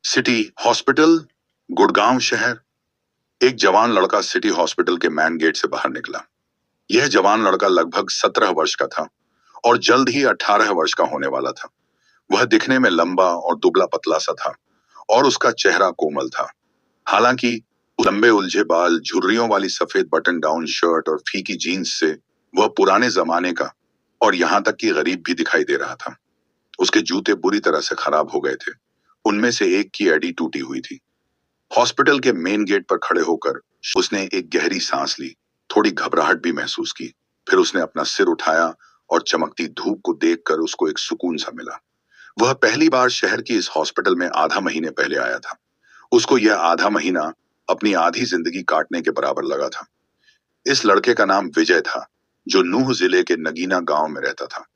City hospital, Gurgaon शहर। एक जवान लड़का सिटी हॉस्पिटल के मैन गेट से बाहर निकला। यह जवान लड़का लगभग 17 वर्ष का था और जल्द ही 18 वर्ष का होने वाला था। वह दिखने में लंबा और दुबला पतला सा था और उसका चेहरा कोमल था। हालांकि लंबे उलझे बाल, झुर्रियों वाली सफेद बटन डाउन शर्ट और फीकी जीन्स से वह पुराने जमाने का और यहाँ तक कि गरीब भी दिखाई दे रहा था। उसके जूते बुरी तरह से खराब हो गए थे। उनमें से एक की एड़ी टूटी हुई थी। हॉस्पिटल के मेन गेट पर खड़े होकर उसने एक गहरी सांस ली। थोड़ी घबराहट भी महसूस की। फिर उसने अपना सिर उठाया और चमकती धूप को देखकर उसको एक सुकून सा मिला। वह पहली बार शहर की इस हॉस्पिटल में आधा महीने पहले आया था। उसको यह आधा महीना अपनी आधी जिंदगी काटने के बराबर लगा था। इस लड़के का नाम विजय था, जो नूह जिले के नगीना गांव में रहता था।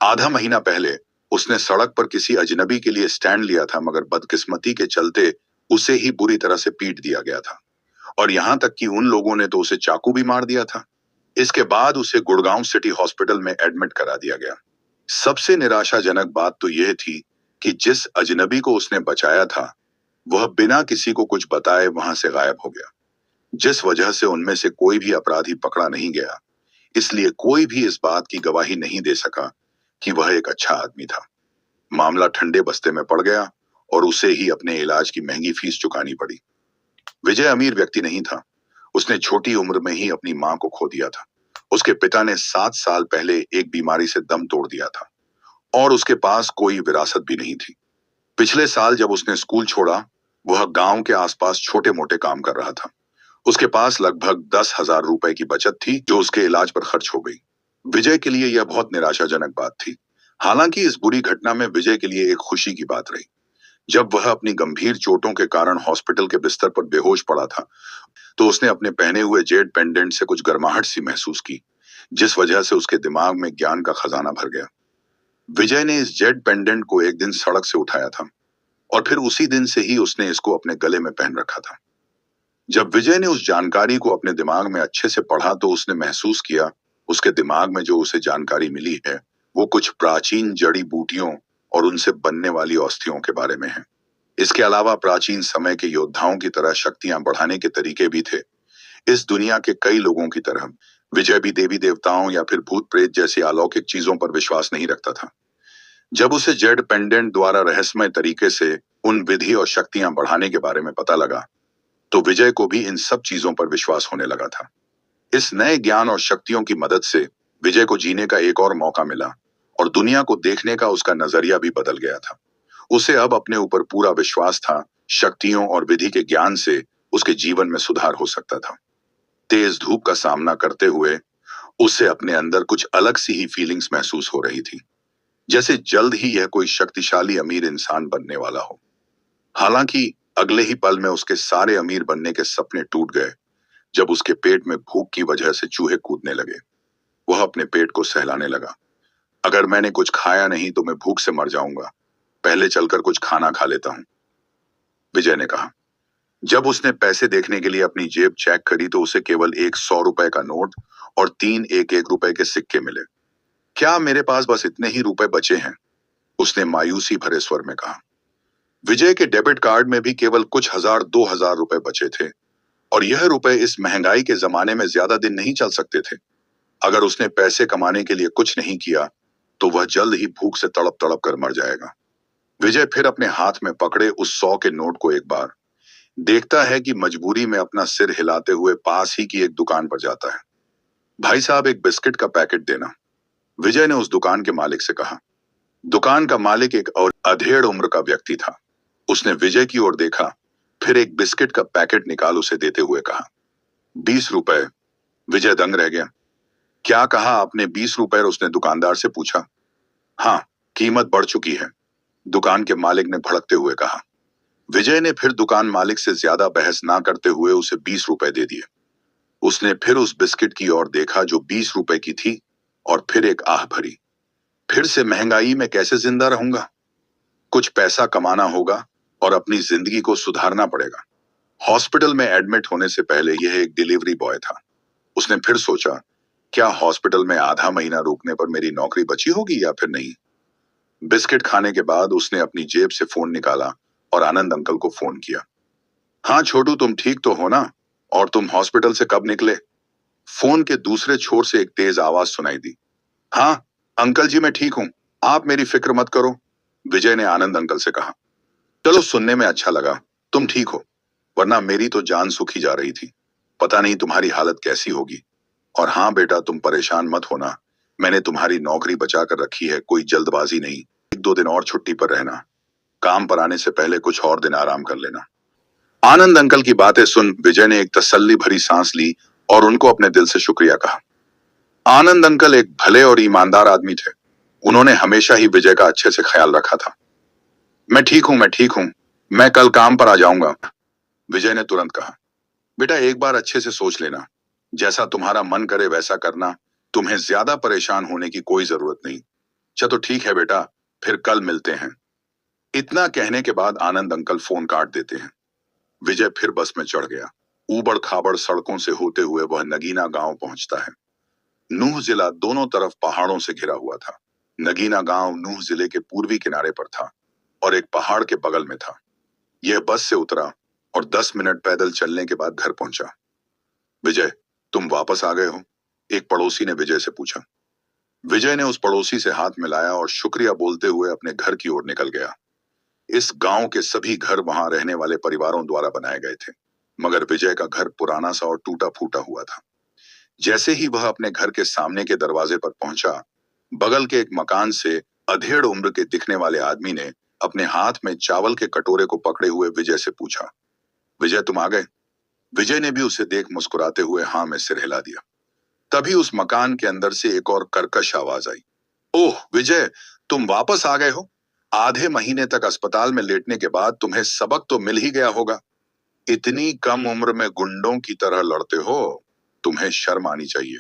आधा महीना पहले उसने सड़क पर किसी अजनबी के लिए स्टैंड लिया था, मगर बदकिस्मती के चलते उसे ही बुरी तरह से पीट दिया गया था और यहाँ तक कि उन लोगों ने तो उसे चाकू भी मार दिया था। इसके बाद उसे गुड़गांव सिटी हॉस्पिटल में एडमिट करा दिया गया। सबसे निराशाजनक बात तो यह थी कि जिस अजनबी को उसने बचाया था, वह बिना किसी को कुछ बताए वहां से गायब हो गया। जिस वजह से उनमें से कोई भी अपराधी पकड़ा नहीं गया, इसलिए कोई भी इस बात की गवाही नहीं दे सका कि वह एक अच्छा आदमी था। मामला ठंडे बस्ते में पड़ गया और उसे ही अपने इलाज की महंगी फीस चुकानी पड़ी। विजय अमीर व्यक्ति नहीं था। उसने छोटी उम्र में ही अपनी मां को खो दिया था। उसके पिता ने 7 साल पहले एक बीमारी से दम तोड़ दिया था और उसके पास कोई विरासत भी नहीं थी। पिछले साल जब उसने स्कूल छोड़ा, वह गांव के आसपास छोटे मोटे काम कर रहा था। उसके पास लगभग 10,000 रुपए की बचत थी, जो उसके इलाज पर खर्च हो गई। विजय के लिए यह बहुत निराशाजनक बात थी। हालांकि इस बुरी घटना में विजय के लिए एक खुशी की बात रही। जब वह अपनी गंभीर चोटों के कारण हॉस्पिटल के बिस्तर पर बेहोश पड़ा था, तो उसने अपने पहने हुए जेड पेंडेंट से कुछ गर्माहट सी महसूस की, जिस वजह से उसके दिमाग में ज्ञान का खजाना भर गया। विजय ने इस जेड पेंडेंट को एक दिन सड़क से उठाया था और फिर उसी दिन से ही उसने इसको अपने गले में पहन रखा था। जब विजय ने उस जानकारी को अपने दिमाग में अच्छे से पढ़ा, तो उसने महसूस किया उसके दिमाग में जो उसे जानकारी मिली है, वो कुछ प्राचीन जड़ी बूटियों और उनसे बनने वाली औषधियों के बारे में है। इसके अलावा प्राचीन समय के योद्धाओं की तरह शक्तियां बढ़ाने के तरीके भी थे। इस दुनिया के कई लोगों की तरह विजय भी देवी देवताओं या फिर भूत प्रेत जैसी अलौकिक चीजों पर विश्वास नहीं रखता था। जब उसे जेड पेंडेंट द्वारा रहस्यमय तरीके से उन विधि और शक्तियां बढ़ाने के बारे में पता लगा, तो विजय को भी इन सब चीजों पर विश्वास होने लगा था। इस नए ज्ञान और शक्तियों की मदद से विजय को जीने का एक और मौका मिला और दुनिया को देखने का उसका नजरिया भी बदल गया था। उसे अब अपने ऊपर पूरा विश्वास था। शक्तियों और विधि के ज्ञान से उसके जीवन में सुधार हो सकता था। तेज धूप का सामना करते हुए उसे अपने अंदर कुछ अलग सी ही फीलिंग्स महसूस हो रही थी, जैसे जल्द ही यह कोई शक्तिशाली अमीर इंसान बनने वाला हो। हालांकि अगले ही पल में उसके सारे अमीर बनने के सपने टूट गए, जब उसके पेट में भूख की वजह से चूहे कूदने लगे। वह अपने पेट को सहलाने लगा। अगर मैंने कुछ खाया नहीं तो मैं भूख से मर जाऊंगा। पहले चलकर कुछ खाना खा लेता हूं, विजय ने कहा। जब उसने पैसे देखने के लिए अपनी जेब चेक करी, तो उसे केवल एक 100 रुपए का नोट और 3 एक-1 रुपए के सिक्के मिले। क्या मेरे पास बस इतने ही रुपए बचे हैं? उसने मायूसी भरे स्वर में कहा। विजय के डेबिट कार्ड में भी केवल कुछ हजार 2,000 रुपए बचे थे और यह रुपए इस महंगाई के जमाने में ज्यादा दिन नहीं चल सकते थे। अगर उसने पैसे कमाने के लिए कुछ नहीं किया, तो वह जल्द ही भूख से तड़प तड़प कर मर जाएगा। विजय फिर अपने हाथ में पकड़े उस 100 के नोट को एक बार देखता है कि मजबूरी में अपना सिर हिलाते हुए पास ही की एक दुकान पर जाता है। भाई साहब, एक बिस्किट का पैकेट देना, विजय ने उस दुकान के मालिक से कहा। दुकान का मालिक एक और अधेड़ उम्र का व्यक्ति था। उसने विजय की ओर देखा, फिर एक बिस्किट का पैकेट निकाल उसे देते हुए कहा, 20 रुपए। विजय दंग रह गया। क्या कहा आपने, 20 रुपए? उसने दुकानदार से पूछा। हाँ, कीमत बढ़ चुकी है, दुकान के मालिक ने भड़कते हुए कहा। विजय ने फिर दुकान मालिक से ज्यादा बहस ना करते हुए उसे 20 रुपए दे दिए। उसने फिर उस बिस्किट की ओर देखा जो 20 रुपए की थी और फिर एक आह भरी। फिर से महंगाई में कैसे जिंदा रहूंगा? कुछ पैसा कमाना होगा और अपनी जिंदगी को सुधारना पड़ेगा। हॉस्पिटल में एडमिट होने से पहले यह एक डिलीवरी बॉय था। उसने फिर सोचा, क्या हॉस्पिटल में आधा महीना रुकने पर मेरी नौकरी बची होगी या फिर नहीं? बिस्किट खाने के बाद उसने अपनी जेब से फोन निकाला और आनंद अंकल को फोन किया। हाँ छोटू, तुम ठीक तो हो ना? और तुम हॉस्पिटल से कब निकले? फोन के दूसरे छोर से एक तेज आवाज सुनाई दी। हाँ अंकल जी, मैं ठीक हूँ, आप मेरी फिक्र मत करो, विजय ने आनंद अंकल से कहा। चलो, सुनने में अच्छा लगा तुम ठीक हो, वरना मेरी तो जान सुखी जा रही थी। पता नहीं तुम्हारी हालत कैसी होगी। और हाँ बेटा, तुम परेशान मत होना, मैंने तुम्हारी नौकरी बचा कर रखी है, कोई जल्दबाजी नहीं। एक दो दिन और छुट्टी पर रहना, काम पर आने से पहले कुछ और दिन आराम कर लेना। आनंद अंकल की बातें सुन विजय ने एक तसल्ली भरी सांस ली और उनको अपने दिल से शुक्रिया कहा। आनंद अंकल एक भले और ईमानदार आदमी थे। उन्होंने हमेशा ही विजय का अच्छे से ख्याल रखा था। मैं ठीक हूँ, मैं ठीक हूँ, मैं कल काम पर आ जाऊंगा, विजय ने तुरंत कहा। बेटा एक बार अच्छे से सोच लेना, जैसा तुम्हारा मन करे वैसा करना, तुम्हें ज्यादा परेशान होने की कोई जरूरत नहीं। चलो ठीक है बेटा, फिर कल मिलते हैं। इतना कहने के बाद आनंद अंकल फोन काट देते हैं। विजय फिर बस में चढ़ गया। ऊबड़ खाबड़ सड़कों से होते हुए वह नगीना गांव पहुंचता है। नूह जिला दोनों तरफ पहाड़ों से घिरा हुआ था। नगीना गांव नूह जिले के पूर्वी किनारे पर था और एक पहाड़ के बगल में था। यह बस से उतरा और 10 मिनट पैदल चलने के बाद घर पहुंचा। विजय, तुम वापस आ गए हो? एक पड़ोसी ने विजय से पूछा। विजय ने उस पड़ोसी से हाथ मिलाया और शुक्रिया बोलते हुए अपने घर की ओर निकल गया। इस गांव के सभी घर वहां रहने वाले परिवारों द्वारा बनाए गए थे, मगर विजय का घर पुराना सा और टूटा फूटा हुआ था। जैसे ही वह अपने घर के सामने के दरवाजे पर पहुंचा, बगल के एक मकान से अधेड़ उम्र के दिखने वाले आदमी ने अपने हाथ में चावल के कटोरे को पकड़े हुए विजय से पूछा। विजय, तुम आ गए? विजय ने भी उसे देख मुस्कुराते हुए हाँ में सिर हिला दिया। तभी उस मकान के अंदर से एक और कर्कश आवाज आई। ओह विजय, तुम वापस आ गए हो? आधे महीने तक अस्पताल में लेटने के बाद तुम्हें सबक तो मिल ही गया होगा। इतनी कम उम्र में गुंडों की तरह लड़ते हो, तुम्हें शर्म आनी चाहिए।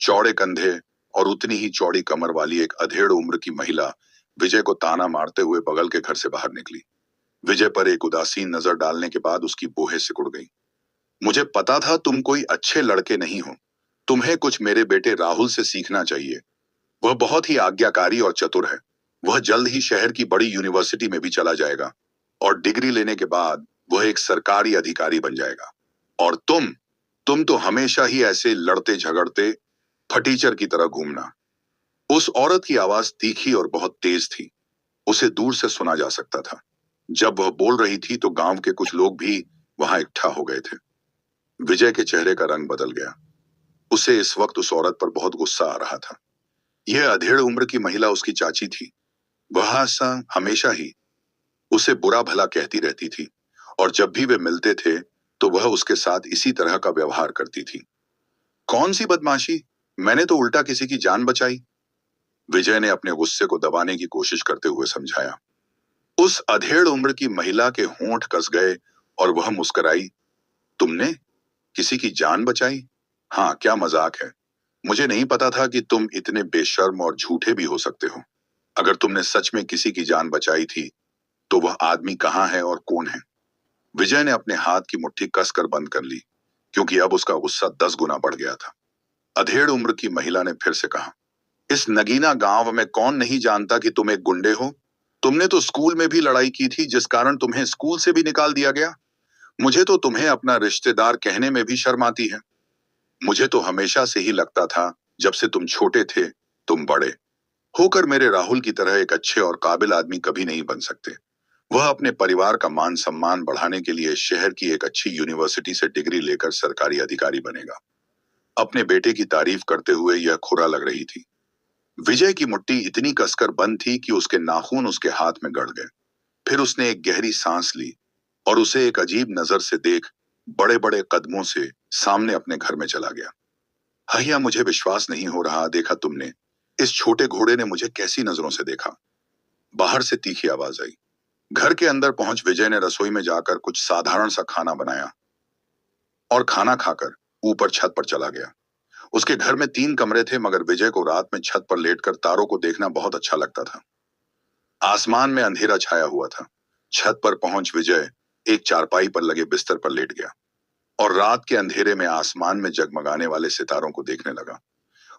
चौड़े कंधे और उतनी ही चौड़ी कमर वाली एक अधेड़ उम्र की महिला विजय को ताना मारते हुए बगल के घर से बाहर निकली। विजय पर एक उदासीन नजर डालने के बाद उसकी बोहें सिकुड़ गईं। मुझे पता था तुम कोई अच्छे लड़के नहीं हो। तुम्हें कुछ मेरे बेटे राहुल से सीखना चाहिए। वह बहुत ही आज्ञाकारी और चतुर है। वह जल्द ही शहर की बड़ी यूनिवर्सिटी में भी चला जाएगा और डिग्री लेने के बाद वह एक सरकारी अधिकारी बन जाएगा। और तुम तो हमेशा ही ऐसे लड़ते झगड़ते फटीचर की तरह घूमना। उस औरत की आवाज तीखी और बहुत तेज थी। उसे दूर से सुना जा सकता था। जब वह बोल रही थी तो गांव के कुछ लोग भी वहां इकट्ठा हो गए थे। विजय के चेहरे का रंग बदल गया। उसे इस वक्त उस औरत पर बहुत गुस्सा आ रहा था। यह अधेड़ उम्र की महिला उसकी चाची थी। वह हमेशा ही उसे बुरा भला कहती रहती थी और जब भी वे मिलते थे तो वह उसके साथ इसी तरह का व्यवहार करती थी। कौन सी बदमाशी, मैंने तो उल्टा किसी की जान बचाई, विजय ने अपने गुस्से को दबाने की कोशिश करते हुए समझाया। उस अधेड़ उम्र की महिला के होंठ कस गए और वह मुस्कुराई। तुमने किसी की जान बचाई? हाँ, क्या मजाक है। मुझे नहीं पता था कि तुम इतने बेशर्म और झूठे भी हो सकते हो। अगर तुमने सच में किसी की जान बचाई थी तो वह आदमी कहाँ है और कौन है? विजय ने अपने हाथ की मुट्ठी कसकर बंद कर ली, क्योंकि अब उसका गुस्सा 10 गुना बढ़ गया था। अधेड़ उम्र की महिला ने फिर से कहा, इस नगीना गांव में कौन नहीं जानता कि तुम एक गुंडे हो? तुमने तो स्कूल में भी लड़ाई की थी, जिस कारण तुम्हें स्कूल से भी निकाल दिया गया। मुझे तो तुम्हें अपना रिश्तेदार कहने में भी शर्म आती है। मुझे तो हमेशा से ही लगता था, जब से तुम छोटे थे, तुम बड़े होकर मेरे राहुल की तरह एक अच्छे और काबिल आदमी कभी नहीं बन सकते। वह अपने परिवार का मान सम्मान बढ़ाने के लिए शहर की एक अच्छी यूनिवर्सिटी से डिग्री लेकर सरकारी अधिकारी बनेगा। अपने बेटे की तारीफ करते हुए यह खुरा लग रही थी। विजय की मुट्ठी इतनी कसकर बंद थी कि उसके नाखून उसके हाथ में गड़ गए। फिर उसने एक गहरी सांस ली और उसे एक अजीब नजर से देख बड़े बड़े कदमों से सामने अपने घर में चला गया। हैया, मुझे विश्वास नहीं हो रहा, देखा तुमने, इस छोटे घोड़े ने मुझे कैसी नजरों से देखा। बाहर से तीखी आवाज आई। घर के अंदर पहुंच विजय ने रसोई में जाकर कुछ साधारण सा खाना बनाया और खाना खाकर ऊपर छत पर चला गया। उसके घर में 3 कमरे थे, मगर विजय को रात में छत पर लेटकर तारों को देखना बहुत अच्छा लगता था। आसमान में अंधेरा छाया हुआ था। छत पर पहुंच विजय एक चारपाई पर लगे बिस्तर पर लेट गया और रात के अंधेरे में आसमान में जगमगाने वाले सितारों को देखने लगा।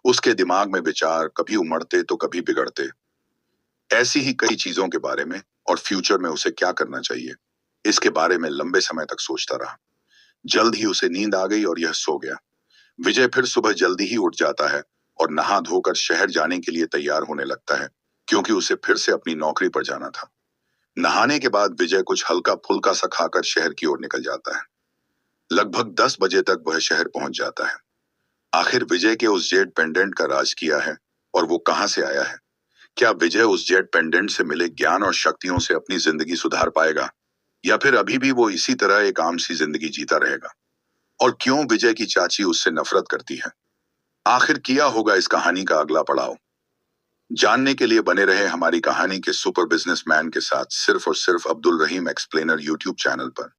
उसके दिमाग में विचार कभी उमड़ते तो कभी बिगड़ते। ऐसी ही कई चीजों के बारे में और फ्यूचर में उसे क्या करना चाहिए, इसके बारे में लंबे समय तक सोचता रहा। जल्द ही उसे नींद आ गई और यह सो गया। विजय फिर सुबह जल्दी ही उठ जाता है और नहा धोकर शहर जाने के लिए तैयार होने लगता है, क्योंकि उसे फिर से अपनी नौकरी पर जाना था। नहाने के बाद विजय कुछ हल्का फुल्का सा खाकर शहर की ओर निकल जाता है। लगभग 10 बजे तक वह शहर पहुंच जाता है। आखिर विजय के उस जेड पेंडेंट का राज किया है और वो कहां से आया है? क्या विजय उस जेड पेंडेंट से मिले ज्ञान और शक्तियों से अपनी जिंदगी सुधार पाएगा, या फिर अभी भी वो इसी तरह एक आम सी जिंदगी जीता रहेगा? और क्यों विजय की चाची उससे नफरत करती है? आखिर किया होगा इस कहानी का अगला पड़ाव? जानने के लिए बने रहे हमारी कहानी के सुपर बिजनेसमैन के साथ, सिर्फ और सिर्फ अब्दुल रहीम एक्सप्लेनर यूट्यूब चैनल पर।